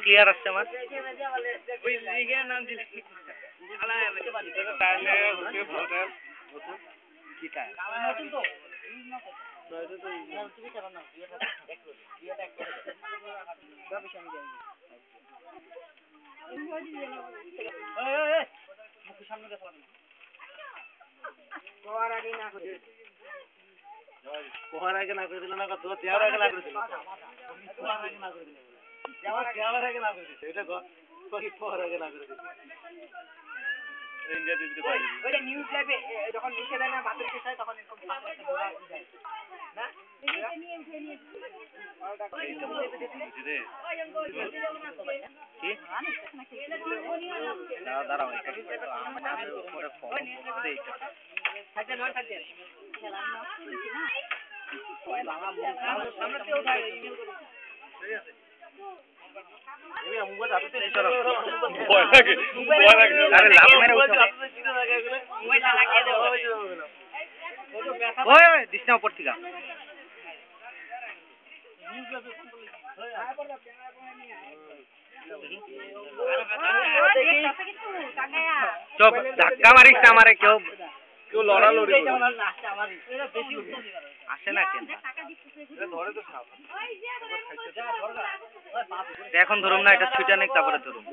clear আসছে আমার কোহার আগে না করে দিল না তো দেওয়ার আগে না করে দিল দেওয়ার আগে না করে দিল এটা কোহার আগে না করে দিল ইন্ডিয়া দিতে পারি ওইটা নিউজ লাইভে যখন লিখে দেয় না বাতের কেস হয় তখন এরকম না দাঁড়াও চপ ধাক্কা মারিস না আমারে কেউ কেউ লড়ালড়ি আসে না কেন এখন ধরুন না এটা ছুটা নেই তারপরে ধরুন